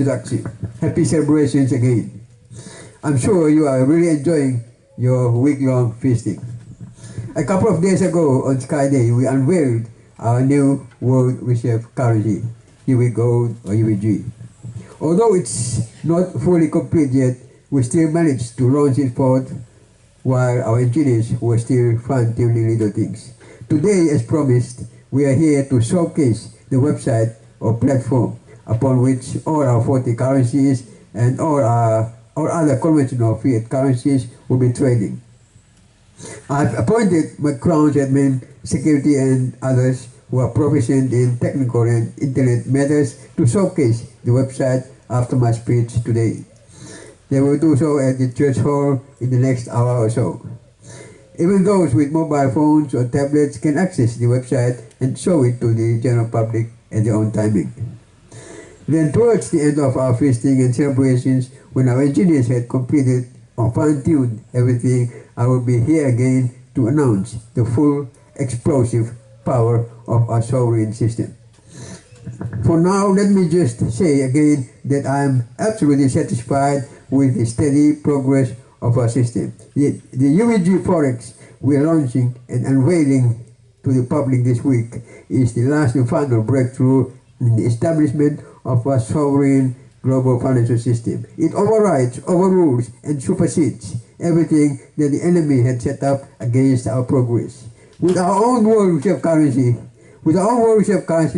introduction. Happy celebrations again. I'm sure you are really enjoying your week-long feasting. A couple of days ago on Sky Day, we unveiled our new world reserve currency, UV Gold or UVG. Although it's not fully complete yet, we still managed to launch it forward while our engineers were still fine-tuning little things. Today, as promised, we are here to showcase the website or platform upon which all our 40 currencies and all other conventional fiat currencies will be trading. I've appointed my Crown's admin, security and others who are proficient in technical and internet matters to showcase the website after my speech today. They will do so at the church hall in the next hour or so. Even those with mobile phones or tablets can access the website and show it to the general public at their own timing. Then towards the end of our feasting and celebrations, when our engineers had completed or fine-tuned everything, I will be here again to announce the full explosive power of our sovereign system. For now, let me just say again that I am absolutely satisfied with the steady progress of our system. The UVG Forex we are launching and unveiling to the public this week is the last and final breakthrough in the establishment of our sovereign global financial system. It overrides, overrules, and supersedes everything that the enemy had set up against our progress. With our own world reserve currency,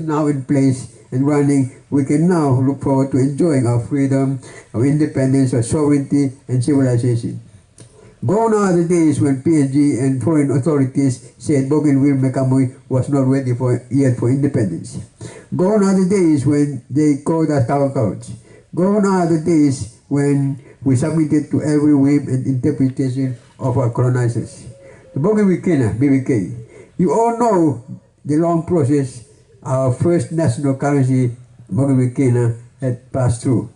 now in place and running, we can now look forward to enjoying our freedom, our independence, our sovereignty, and civilization. Gone are the days when PNG and foreign authorities said Bougainville Mekamoy was not ready yet for independence. Gone are the days when they called us cowards. Gone are the days when we submitted to every whim and interpretation of our colonizers. The Bougainville BVK. You all know the long process our first national currency, Bougainville had passed through.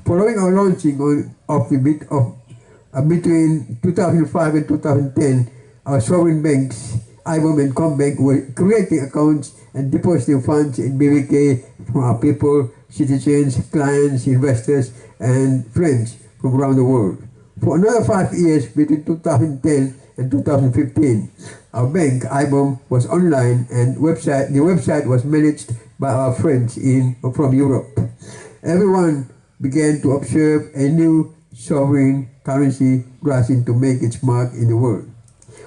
Following our launching between 2005 and 2010, our sovereign banks, IBOM and Combank, were creating accounts and depositing funds in BVK from our people, citizens, clients, investors, and friends from around the world. For another 5 years, between 2010 and 2015, our bank, IBOM, was online and the website was managed by our friends from Europe. Everyone began to observe a new sovereign currency rising to make its mark in the world.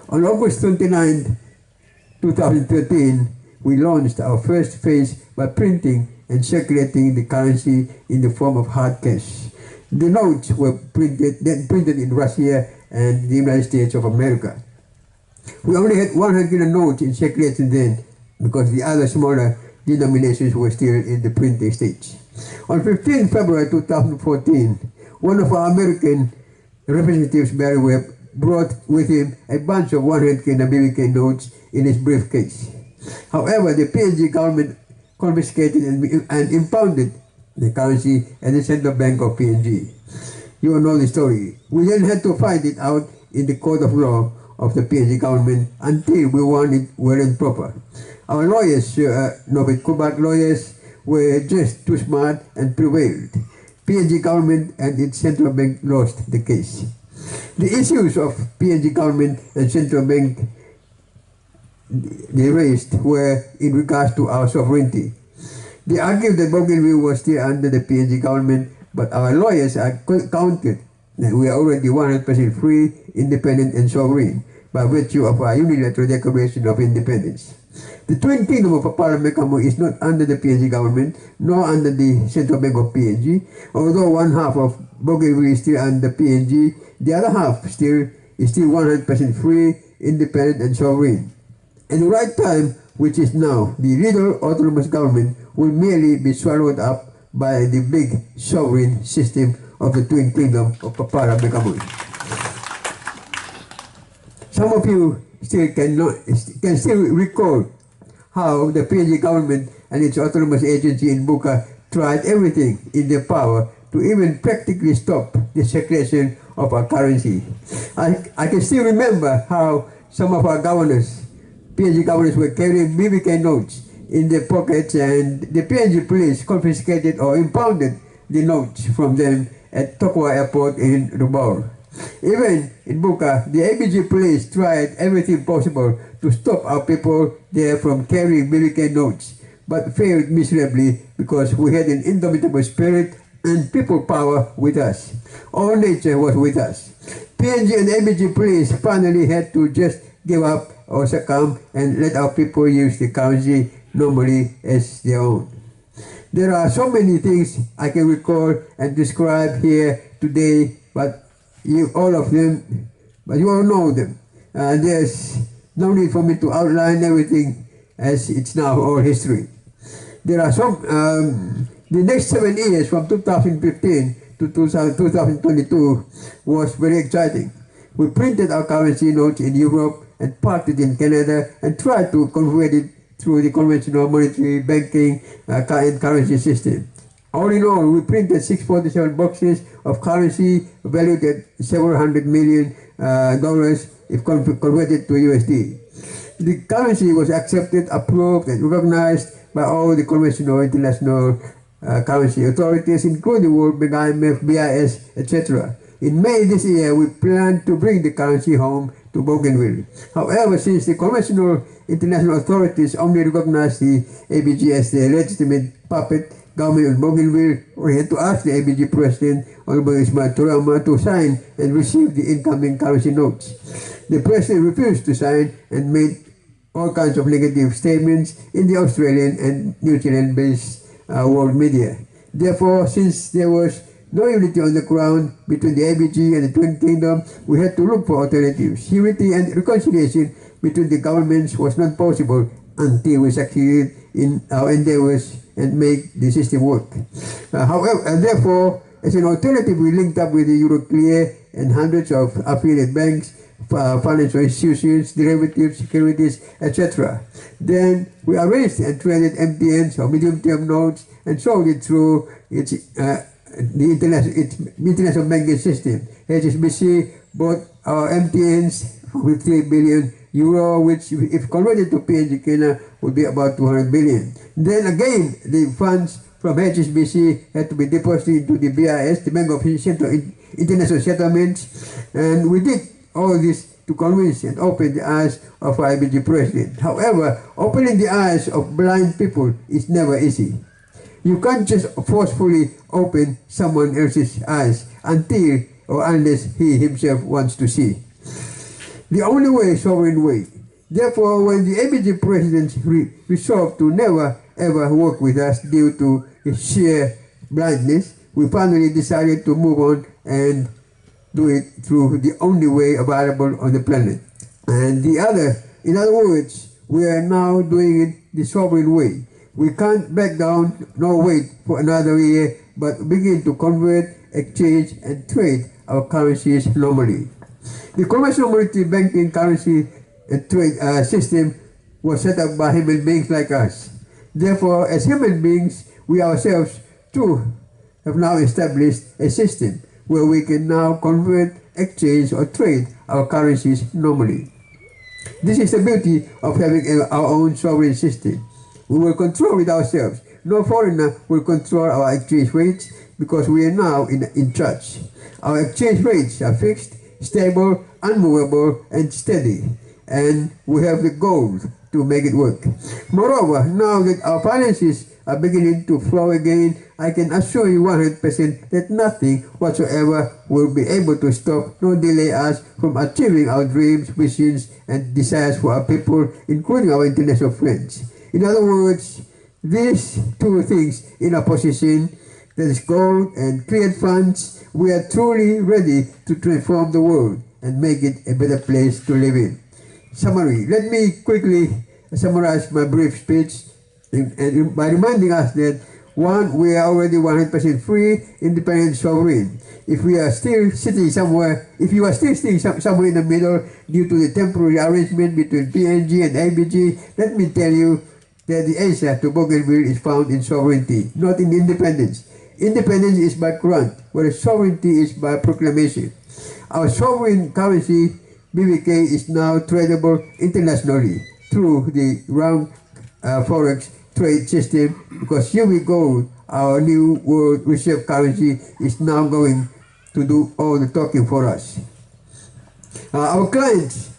On August 29, 2013, we launched our first phase by printing and circulating the currency in the form of hard cash. The notes were printed in Russia and the United States of America. We only had 100 notes in circulation then because the other smaller denominations were still in the printing stage. On 15 February 2014, one of our American representatives, Barry Webb, brought with him a bunch of 100 BVK notes in his briefcase. However, the PNG government confiscated and impounded the currency at the Central Bank of PNG. You all know the story. We then had to fight it out in the court of law of the PNG government until we won it well and proper. Our lawyers, Nobel Kubat lawyers, were just too smart and prevailed. PNG government and its central bank lost the case. The issues of PNG government and central bank they raised were in regards to our sovereignty. They argued that Bougainville was still under the PNG government, but our lawyers countered that we are already 100% free, independent and sovereign by virtue of our unilateral declaration of independence. The Twin Kingdom of Papua Mekamoy is not under the PNG government, nor under the Central Bank of PNG. Although one half of Bougainville is still under PNG, the other half is still 100% free, independent and sovereign. At the right time, which is now, the little autonomous government will merely be swallowed up by the big sovereign system of the Twin Kingdom of Papua Mekamoy. Some of you can still recall how the PNG government and its autonomous agency in Buka tried everything in their power to even practically stop the circulation of our currency. I can still remember how some of our governors, PNG governors, were carrying BVK notes in their pockets, and the PNG police confiscated or impounded the notes from them at Tokwa Airport in Rubao. Even in Buka, the ABG police tried everything possible to stop our people there from carrying BVK notes, but failed miserably because we had an indomitable spirit and people power with us. All nature was with us. PNG and ABG police finally had to just give up or succumb and let our people use the currency normally as their own. There are so many things I can recall and describe here today, but you all know them. There's no need for me to outline everything as it's now all history. There are some, the next 7 years from 2015 to 2022 was very exciting. We printed our currency notes in Europe and parked it in Canada and tried to convert it through the conventional monetary banking and currency system. All in all, we printed 647 boxes of currency valued at several $100 million if converted to USD. The currency was accepted, approved, and recognized by all the conventional international currency authorities, including the World Bank, IMF, BIS, etc. In May this year, we plan to bring the currency home to Bougainville. However, since the conventional international authorities only recognize the ABG as the legitimate puppet government of Bougainville, we had to ask the ABG President, Honorable Ismail Tourama, to sign and receive the incoming currency notes. The President refused to sign and made all kinds of negative statements in the Australian and New Zealand-based world media. Therefore, since there was no unity on the ground between the ABG and the Twin Kingdom, we had to look for alternatives. Unity and reconciliation between the governments was not possible until we succeeded in our endeavors and make the system work. Therefore, as an alternative, we linked up with the Euroclear and hundreds of affiliate banks, financial institutions, derivatives, securities, etc. Then we arranged and traded MTNs or medium-term notes and sold it through its international banking system. HSBC bought our MTNs for 3 billion euro, which if converted to PNG Kenya would be about 200 billion. Then again, the funds from HSBC had to be deposited into the BIS, the Bank of International Settlements, and we did all this to convince and open the eyes of our IBG president. However, opening the eyes of blind people is never easy. You can't just forcefully open someone else's eyes until or unless he himself wants to see. The only way is sovereign way. Therefore, when the ABG president resolved to never ever work with us due to his sheer blindness, we finally decided to move on and do it through the only way available on the planet. And in other words, we are now doing it the sovereign way. We can't back down nor wait for another year, but begin to convert, exchange, and trade our currencies normally. The conventional monetary banking currency trade system was set up by human beings like us. Therefore, as human beings, we ourselves too have now established a system where we can now convert, exchange, or trade our currencies normally. This is the beauty of having our own sovereign system. We will control it ourselves. No foreigner will control our exchange rates because we are now in charge. Our exchange rates are fixed, stable, unmovable, and steady. And we have the goal to make it work. Moreover, now that our finances are beginning to flow again, I can assure you 100% that nothing whatsoever will be able to stop nor delay us from achieving our dreams, visions, and desires for our people, including our international friends. In other words, these two things in opposition, that is gold and cleared funds, we are truly ready to transform the world and make it a better place to live in. Summary. Let me quickly summarize my brief speech by reminding us that 1, we are already 100% free, independent, sovereign. If you are still sitting somewhere in the middle due to the temporary arrangement between PNG and ABG, let me tell you that the answer to Bougainville is found in sovereignty, not in independence. Independence is by grant, whereas sovereignty is by proclamation. Our sovereign currency, BVK, is now tradable internationally through the round Forex trade system, because here we go, our new world reserve currency is now going to do all the talking for us. Our clients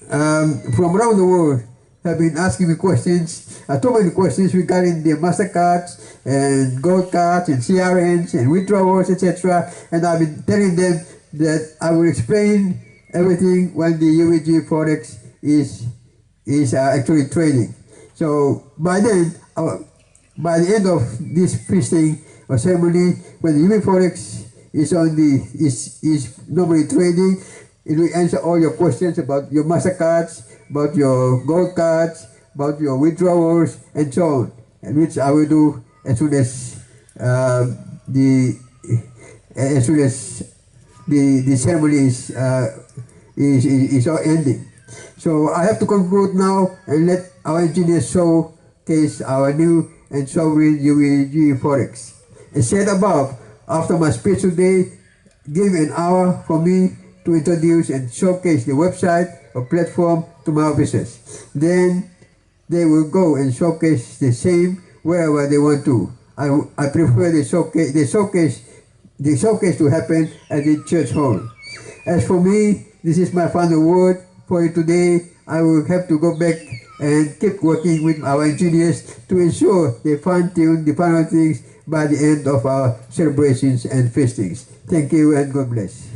from around the world have been asking me questions, too many questions regarding the MasterCards and Gold cards and CRNs and withdrawals, etc. And I've been telling them that I will explain everything when the UVG Forex is actually trading. So by then, by the end of this feasting or ceremony, when the UVG Forex is normally trading, it will answer all your questions about your MasterCards, about your Gold cards, about your withdrawals, and so on, and which I will do as soon as the ceremony is all ending. So I have to conclude now and let our engineers showcase our new and sovereign UVG Forex. As said above, after my speech today, give an hour for me to introduce and showcase the website or platform to my officers. Then they will go and showcase the same wherever they want to. I prefer the showcase to happen at the church hall. As for me, this is my final word for you today. I will have to go back and keep working with our engineers to ensure they fine-tune the final things by the end of our celebrations and feastings. Thank you and God bless.